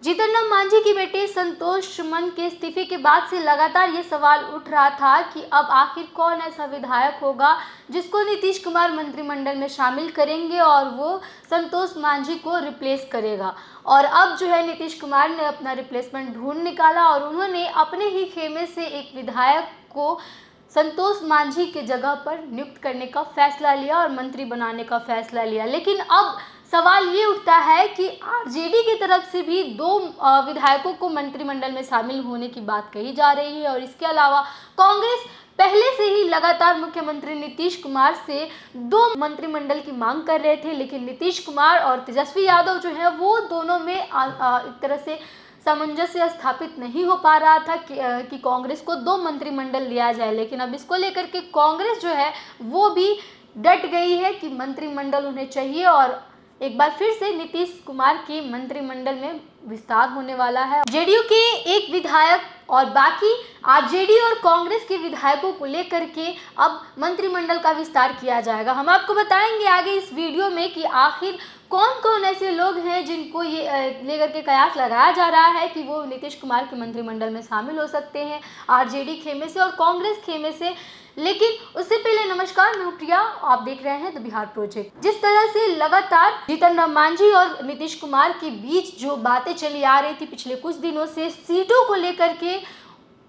जीतन राम मांझी के बेटे संतोष सुमन के इस्तीफे के बाद से लगातार ये सवाल उठ रहा था कि अब आखिर कौन ऐसा विधायक होगा जिसको नीतीश कुमार मंत्रिमंडल में शामिल करेंगे और वो संतोष मांझी को रिप्लेस करेगा। और अब जो है नीतीश कुमार ने अपना रिप्लेसमेंट ढूंढ निकाला और उन्होंने अपने ही खेमे से एक विधायक को संतोष मांझी के जगह पर नियुक्त करने का फैसला लिया और मंत्री बनाने का फैसला लिया। लेकिन अब सवाल ये उठता है कि आरजेडी की तरफ से भी दो विधायकों को मंत्रिमंडल में शामिल होने की बात कही जा रही है। और इसके अलावा कांग्रेस पहले से ही लगातार मुख्यमंत्री नीतीश कुमार से दो मंत्रिमंडल की मांग कर रहे थे, लेकिन नीतीश कुमार और तेजस्वी यादव जो है वो दोनों में एक तरह से सामंजस्य स्थापित नहीं हो पा रहा था कि कांग्रेस को दो मंत्रिमंडल लिया जाए। लेकिन अब इसको लेकर के कांग्रेस जो है वो भी डट गई है कि मंत्रिमंडल उन्हें चाहिए और एक बार फिर से नीतीश कुमार की मंत्रिमंडल में विस्तार होने वाला है। जेडीयू के एक विधायक और बाकी आरजेडी और कांग्रेस के विधायकों को लेकर के अब मंत्रिमंडल का विस्तार किया जाएगा। हम आपको बताएंगे आगे इस वीडियो में कि आखिर कौन कौन ऐसे लोग हैं जिनको ये लेकर के कयास लगाया जा रहा है कि वो नीतीश कुमार के मंत्रिमंडल में शामिल हो सकते हैं आरजेडी खेमे से और कांग्रेस खेमे से। लेकिन उससे पहले नमस्कार, मैं प्रिया, आप देख रहे हैं द बिहार प्रोजेक्ट। जिस तरह से लगातार जीतन राम मांझी और नीतीश कुमार के बीच जो बातें चली आ रही थी पिछले कुछ दिनों से सीटों को लेकर के,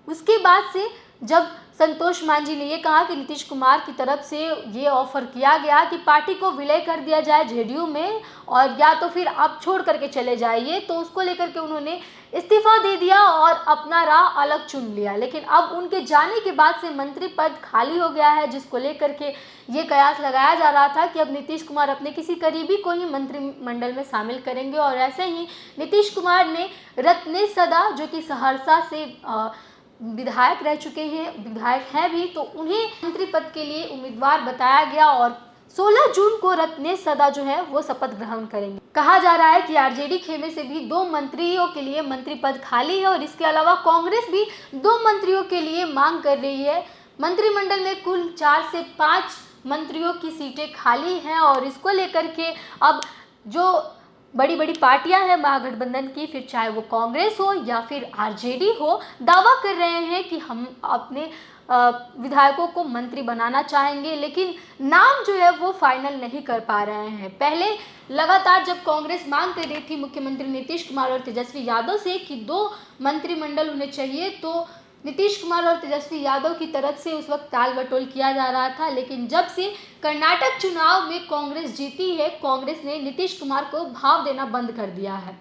उसके बाद से जब संतोष मांझी ने ये कहा कि नीतीश कुमार की तरफ से ये ऑफर किया गया कि पार्टी को विलय कर दिया जाए जेडीयू में और या तो फिर आप छोड़ करके चले जाइए, तो उसको लेकर के उन्होंने इस्तीफा दे दिया और अपना राह अलग चुन लिया। लेकिन अब उनके जाने के बाद से मंत्री पद खाली हो गया है, जिसको लेकर के ये कयास लगाया जा रहा था कि अब नीतीश कुमार अपने किसी करीबी को ही मंत्रिमंडल में शामिल करेंगे। और ऐसे ही नीतीश कुमार ने रत्नेश सदा, जो कि सहरसा से विधायक रह चुके हैं, विधायक हैं भी, तो उन्हें मंत्री पद के लिए उम्मीदवार बताया गया और 16 जून को रत्नेश सदा जो है वो शपथ ग्रहण करेंगे। कहा जा रहा है कि आरजेडी खेमे से भी दो मंत्रियों के लिए मंत्री पद खाली है और इसके अलावा कांग्रेस भी दो मंत्रियों के लिए मांग कर रही है। मंत्रिमंडल में कुल 4 से 5 मंत्रियों की सीटें खाली हैं और इसको लेकर के अब जो बड़ी बड़ी पार्टियां हैं महागठबंधन की, फिर चाहे वो कांग्रेस हो या फिर आरजेडी हो, दावा कर रहे हैं कि हम अपने विधायकों को मंत्री बनाना चाहेंगे, लेकिन नाम जो है वो फाइनल नहीं कर पा रहे हैं। पहले लगातार जब कांग्रेस मांग कर रही थी मुख्यमंत्री नीतीश कुमार और तेजस्वी यादव से कि दो मंत्रिमंडल उन्हें चाहिए, तो नीतीश कुमार और तेजस्वी यादव की तरफ से उस वक्त ताल बटोल किया जा रहा था। लेकिन जब से कर्नाटक चुनाव में कांग्रेस जीती है, कांग्रेस ने नीतीश कुमार को भाव देना बंद कर दिया है।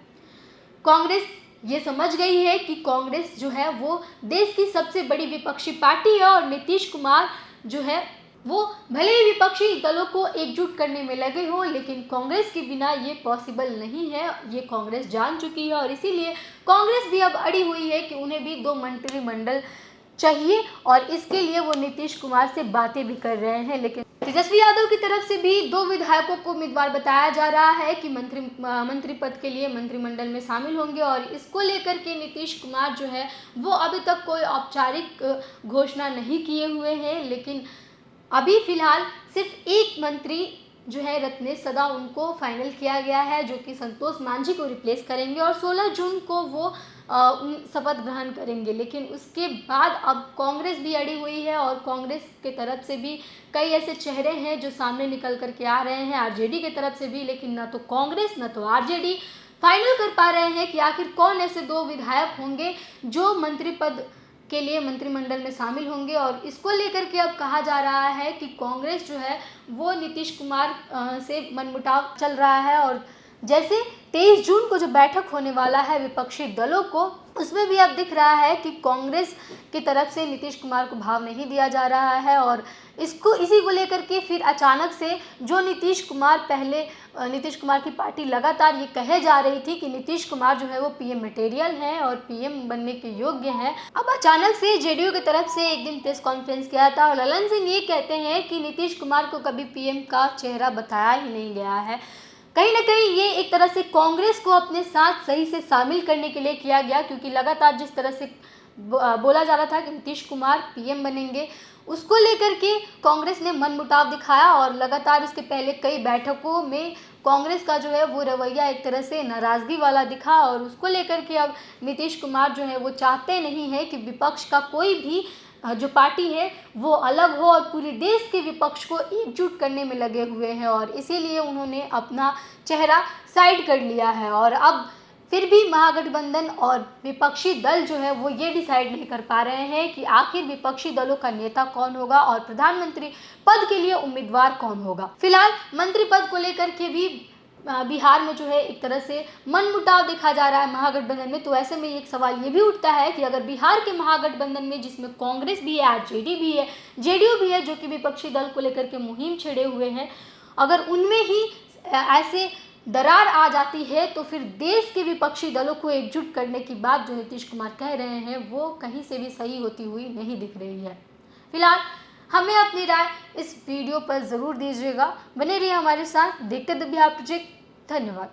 कांग्रेस ये समझ गई है कि कांग्रेस जो है वो देश की सबसे बड़ी विपक्षी पार्टी है और नीतीश कुमार जो है वो भले ही विपक्षी दलों को एकजुट करने में लगे हो, लेकिन कांग्रेस के बिना ये पॉसिबल नहीं है, ये कांग्रेस जान चुकी है। और इसीलिए कांग्रेस भी अब अड़ी हुई है कि उन्हें भी दो मंत्रिमंडल चाहिए और इसके लिए वो नीतीश कुमार से बातें भी कर रहे हैं। लेकिन तेजस्वी यादव की तरफ से भी दो विधायकों को उम्मीदवार बताया जा रहा है कि मंत्री पद के लिए मंत्रिमंडल में शामिल होंगे और इसको लेकर के नीतीश कुमार जो है वो अभी तक कोई औपचारिक घोषणा नहीं किए हुए हैं। लेकिन अभी फिलहाल सिर्फ एक मंत्री जो है रत्नेश सदा, उनको फाइनल किया गया है, जो कि संतोष मांझी को रिप्लेस करेंगे और 16 जून को वो शपथ ग्रहण करेंगे। लेकिन उसके बाद अब कांग्रेस भी अड़ी हुई है और कांग्रेस के तरफ से भी कई ऐसे चेहरे हैं जो सामने निकल करके आ रहे हैं आरजेडी की तरफ से भी, लेकिन ना तो कांग्रेस ना तो आरजेडी फाइनल कर पा रहे हैं कि आखिर कौन ऐसे दो विधायक होंगे जो मंत्री पद के लिए मंत्रिमंडल में शामिल होंगे। और इसको लेकर के अब कहा जा रहा है कि कांग्रेस जो है वो नीतीश कुमार से मनमुटाव चल रहा है और जैसे 23 जून को जो बैठक होने वाला है विपक्षी दलों को, उसमें भी अब दिख रहा है कि कांग्रेस की तरफ से नीतीश कुमार को भाव नहीं दिया जा रहा है और इसी को लेकर के फिर अचानक से जो नीतीश कुमार की पार्टी लगातार ये कहे जा रही थी कि नीतीश कुमार जो है वो पीएम मटेरियल हैं और पीएम बनने के योग्य हैं, अब अचानक से जेडीयू की तरफ से एक दिन प्रेस कॉन्फ्रेंस किया था और ललन सिंह ये कहते हैं कि नीतीश कुमार को कभी पीएम का चेहरा बताया ही नहीं गया है। कहीं ना कहीं ये एक तरह से कांग्रेस को अपने साथ सही से शामिल करने के लिए किया गया, क्योंकि लगातार जिस तरह से बोला जा रहा था कि नीतीश कुमार पीएम बनेंगे, उसको लेकर के कांग्रेस ने मनमुटाव दिखाया और लगातार इसके पहले कई बैठकों में कांग्रेस का जो है वो रवैया एक तरह से नाराज़गी वाला दिखा और उसको लेकर के अब नीतीश कुमार जो है वो चाहते नहीं है कि विपक्ष का कोई भी जो पार्टी है वो अलग हो और पूरे देश के विपक्ष को एकजुट करने में लगे हुए हैं और इसीलिए उन्होंने अपना चेहरा साइड कर लिया है। और अब फिर भी महागठबंधन और विपक्षी दल जो है वो ये डिसाइड नहीं कर पा रहे हैं कि आखिर विपक्षी दलों का नेता कौन होगा और प्रधानमंत्री पद के लिए उम्मीदवार कौन होगा। फिलहाल मंत्री पद को लेकर के भी बिहार में जो है एक तरह से मनमुटाव देखा जा रहा है महागठबंधन में। तो ऐसे में एक सवाल ये भी उठता है कि अगर बिहार के महागठबंधन में जिसमें कांग्रेस भी है, आरजेडी भी है, जेडीयू भी है जो कि विपक्षी दल को लेकर के मुहिम छेड़े हुए हैं, अगर उनमें ही ऐसे दरार आ जाती है तो फिर देश के विपक्षी दलों को एकजुट करने की बात जो नीतीश कुमार कह रहे हैं वो कहीं से भी सही होती हुई नहीं दिख रही है। फिलहाल हमें अपनी राय इस वीडियो पर ज़रूर दीजिएगा। बने रहिए हमारे साथ, देखते रहिए बिहार प्रोजेक्ट। धन्यवाद।